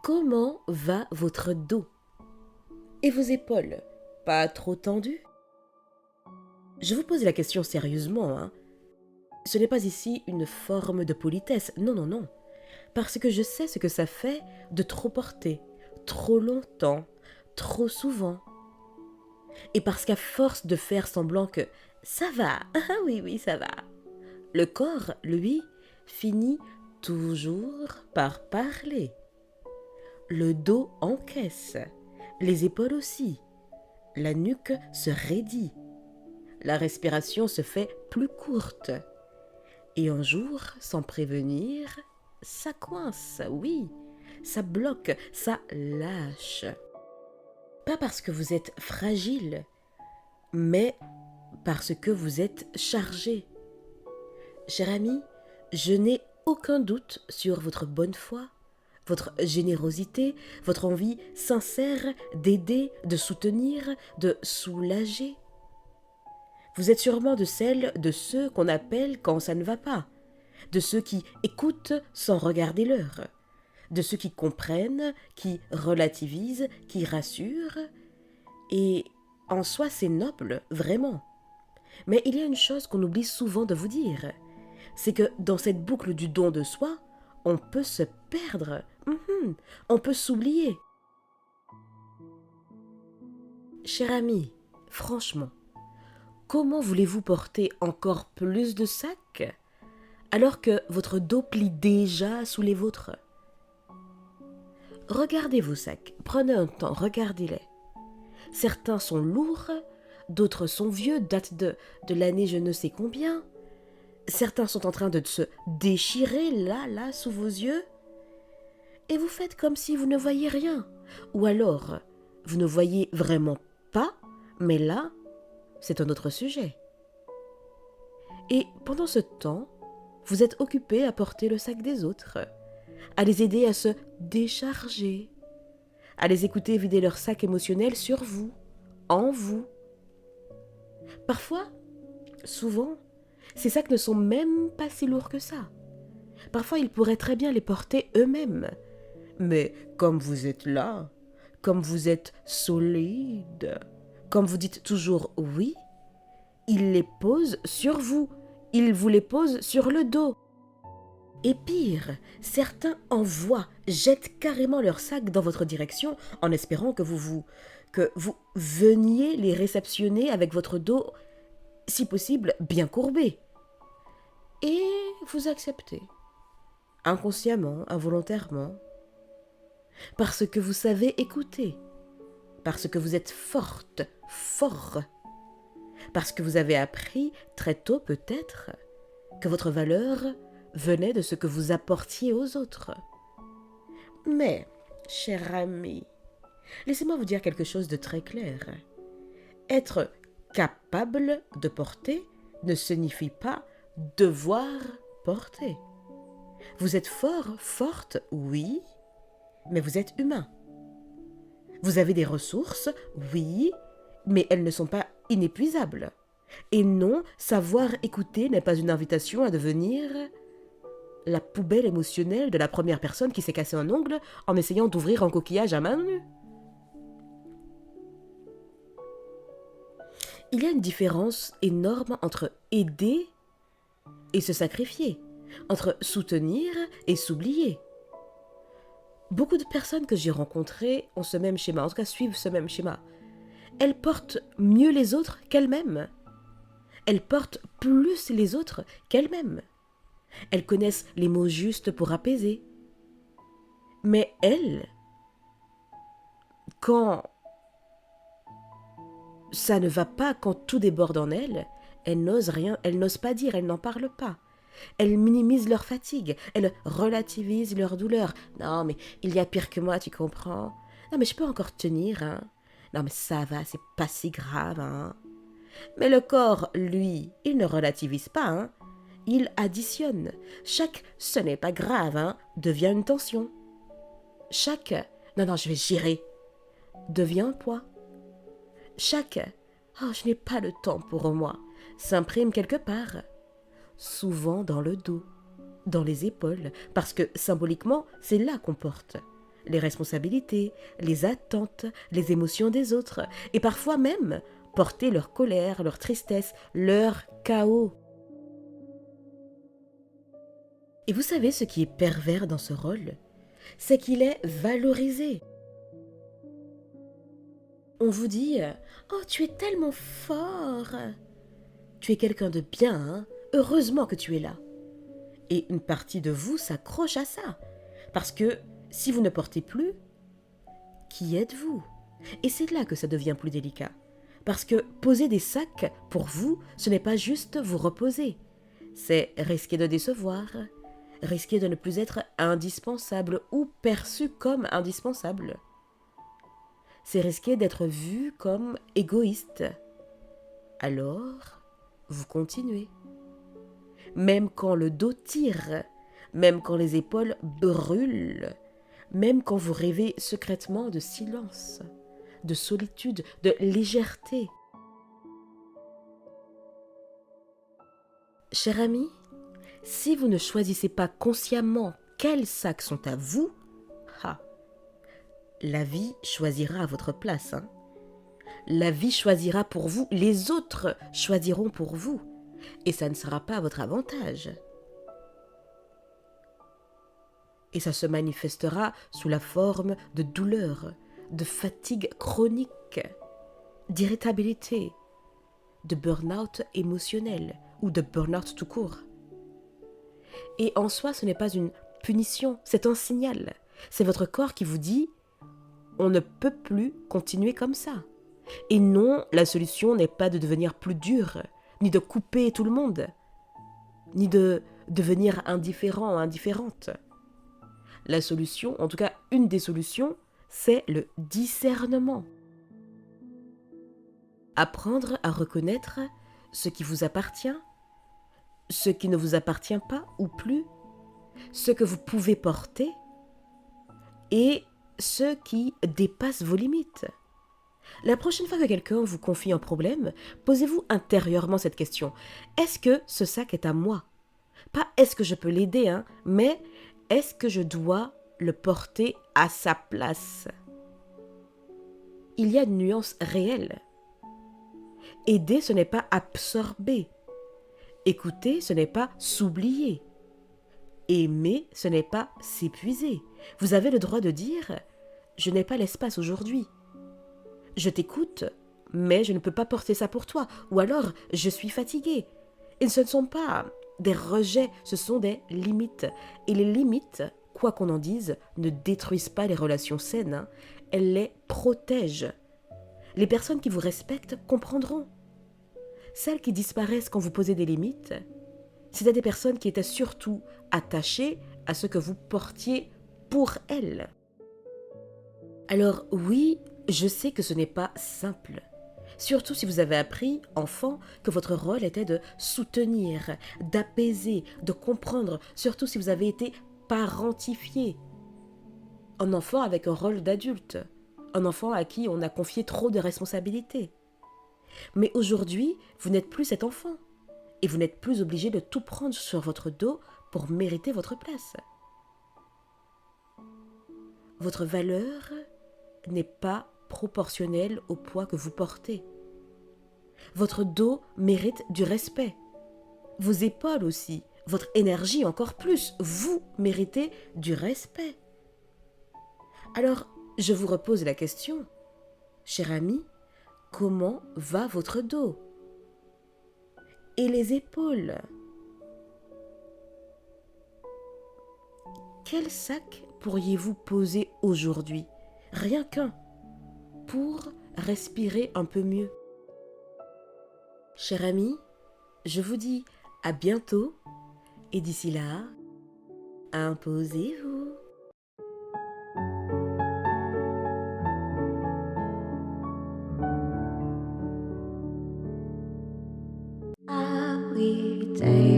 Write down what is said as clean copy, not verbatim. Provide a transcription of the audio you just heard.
Comment va votre dos? Et vos épaules? Pas trop tendues? Je vous pose la question sérieusement, hein. Ce n'est pas ici une forme de politesse, non, non, non. Parce que je sais ce que ça fait de trop porter, trop longtemps, trop souvent. Et parce qu'à force de faire semblant que ça va, ah oui, oui, ça va, le corps, lui, finit toujours par parler. Le dos encaisse, les épaules aussi, la nuque se raidit, la respiration se fait plus courte. Et un jour, sans prévenir, ça coince, oui, ça bloque, ça lâche. Pas parce que vous êtes fragile, mais parce que vous êtes chargé. Cher ami, je n'ai aucun doute sur votre bonne foi, votre générosité, votre envie sincère d'aider, de soutenir, de soulager. Vous êtes sûrement de ceux qu'on appelle quand ça ne va pas, de ceux qui écoutent sans regarder l'heure, de ceux qui comprennent, qui relativisent, qui rassurent. Et en soi, c'est noble, vraiment. Mais il y a une chose qu'on oublie souvent de vous dire, c'est que dans cette boucle du don de soi, on peut se perdre, on peut s'oublier. Cher ami, franchement, comment voulez-vous porter encore plus de sacs alors que votre dos plie déjà sous les vôtres? Regardez vos sacs, prenez un temps, regardez-les. Certains sont lourds, d'autres sont vieux, datent de l'année je ne sais combien. Certains sont en train de se déchirer là, sous vos yeux. Et vous faites comme si vous ne voyiez rien. Ou alors, vous ne voyez vraiment pas, mais là, c'est un autre sujet. Et pendant ce temps, vous êtes occupé à porter le sac des autres, à les aider à se décharger, à les écouter vider leur sac émotionnel sur vous, en vous. Parfois, souvent, ces sacs ne sont même pas si lourds que ça. Parfois, ils pourraient très bien les porter eux-mêmes. Mais comme vous êtes là, comme vous êtes solide, comme vous dites toujours oui, ils les posent sur vous, ils vous les posent sur le dos. Et pire, certains envoient, jettent carrément leur sac dans votre direction en espérant que vous veniez les réceptionner avec votre dos, si possible, bien courbé. Et vous acceptez, inconsciemment, involontairement, parce que vous savez écouter, parce que vous êtes forte, fort, parce que vous avez appris très tôt peut-être que votre valeur venait de ce que vous apportiez aux autres. Mais, cher ami, laissez-moi vous dire quelque chose de très clair. Être capable de porter ne signifie pas devoir porter. Vous êtes fort, forte, oui, mais vous êtes humain. Vous avez des ressources, oui, mais elles ne sont pas inépuisables. Et non, savoir écouter n'est pas une invitation à devenir la poubelle émotionnelle de la première personne qui s'est cassé un ongle en essayant d'ouvrir un coquillage à main nue. Il y a une différence énorme entre aider et se sacrifier, entre soutenir et s'oublier. Beaucoup de personnes que j'ai rencontrées ont ce même schéma, en tout cas suivent ce même schéma. Elles portent mieux les autres qu'elles-mêmes. Elles portent plus les autres qu'elles-mêmes. Elles connaissent les mots justes pour apaiser. Mais elles, quand ça ne va pas, quand tout déborde en elles, elles n'osent rien, elles n'osent pas dire, elles n'en parlent pas. Elles minimisent leur fatigue, elles relativisent leur douleur. Non, mais il y a pire que moi, tu comprends? Non, mais je peux encore tenir, hein. Non, mais ça va, c'est pas si grave, hein. Mais le corps, lui, il ne relativise pas, hein. Il additionne. Chaque « ce n'est pas grave » hein, devient une tension. Chaque « non, je vais gérer » devient un poids. Chaque « oh, je n'ai pas le temps pour moi » s'imprime quelque part. Souvent dans le dos, dans les épaules, parce que symboliquement, c'est là qu'on porte. les responsabilités, les attentes, les émotions des autres, et parfois même porter leur colère, leur tristesse, leur chaos. Et vous savez ce qui est pervers dans ce rôle? C'est qu'il est valorisé. On vous dit « Oh, tu es tellement fort !» Tu es quelqu'un de bien, hein? Heureusement que tu es là. Et une partie de vous s'accroche à ça. Parce que si vous ne portez plus, qui êtes-vous? Et c'est là que ça devient plus délicat. Parce que poser des sacs, pour vous, ce n'est pas juste vous reposer. C'est risquer de décevoir, risquer de ne plus être indispensable ou perçu comme indispensable. C'est risquer d'être vu comme égoïste. Alors, vous continuez. Même quand le dos tire, même quand les épaules brûlent, même quand vous rêvez secrètement de silence, de solitude, de légèreté. Cher ami, si vous ne choisissez pas consciemment quels sacs sont à vous, la vie choisira à votre place. La vie choisira pour vous, les autres choisiront pour vous, et ça ne sera pas à votre avantage. Et ça se manifestera sous la forme de douleur, de fatigue chronique, d'irritabilité, de burn-out émotionnel ou de burn-out tout court. Et en soi, ce n'est pas une punition, c'est un signal. C'est votre corps qui vous dit « on ne peut plus continuer comme ça ». Et non, la solution n'est pas de devenir plus dur, ni de couper tout le monde, ni de devenir indifférent ou indifférente. La solution, en tout cas une des solutions, c'est le discernement. Apprendre à reconnaître ce qui vous appartient, ce qui ne vous appartient pas ou plus, ce que vous pouvez porter et ce qui dépasse vos limites. La prochaine fois que quelqu'un vous confie un problème, posez-vous intérieurement cette question. Est-ce que ce sac est à moi? Pas est-ce que je peux l'aider, mais est-ce que je dois le porter à sa place? Il y a une nuance réelle. Aider, ce n'est pas absorber. Écouter, ce n'est pas s'oublier. Aimer, ce n'est pas s'épuiser. Vous avez le droit de dire « je n'ai pas l'espace aujourd'hui ». Je t'écoute, mais je ne peux pas porter ça pour toi. Ou alors, je suis fatiguée. Et ce ne sont pas des rejets, ce sont des limites. Et les limites, quoi qu'on en dise, ne détruisent pas les relations saines. Elles les protègent. Les personnes qui vous respectent comprendront. Celles qui disparaissent quand vous posez des limites, c'était des personnes qui étaient surtout attachées à ce que vous portiez pour elles. Alors oui, je sais que ce n'est pas simple. Surtout si vous avez appris, enfant, que votre rôle était de soutenir, d'apaiser, de comprendre, surtout si vous avez été parentifié. Un enfant avec un rôle d'adulte, un enfant à qui on a confié trop de responsabilités. Mais aujourd'hui, vous n'êtes plus cet enfant, et vous n'êtes plus obligé de tout prendre sur votre dos pour mériter votre place. Votre valeur n'est pas proportionnelle au poids que vous portez. Votre dos mérite du respect. Vos épaules aussi, votre énergie encore plus. Vous méritez du respect. Alors, je vous repose la question. Cher ami, comment va votre dos? Et les épaules? Quel sac pourriez-vous poser aujourd'hui? Rien qu'un, pour respirer un peu mieux. Cher ami, je vous dis à bientôt et d'ici là, imposez-vous. Every day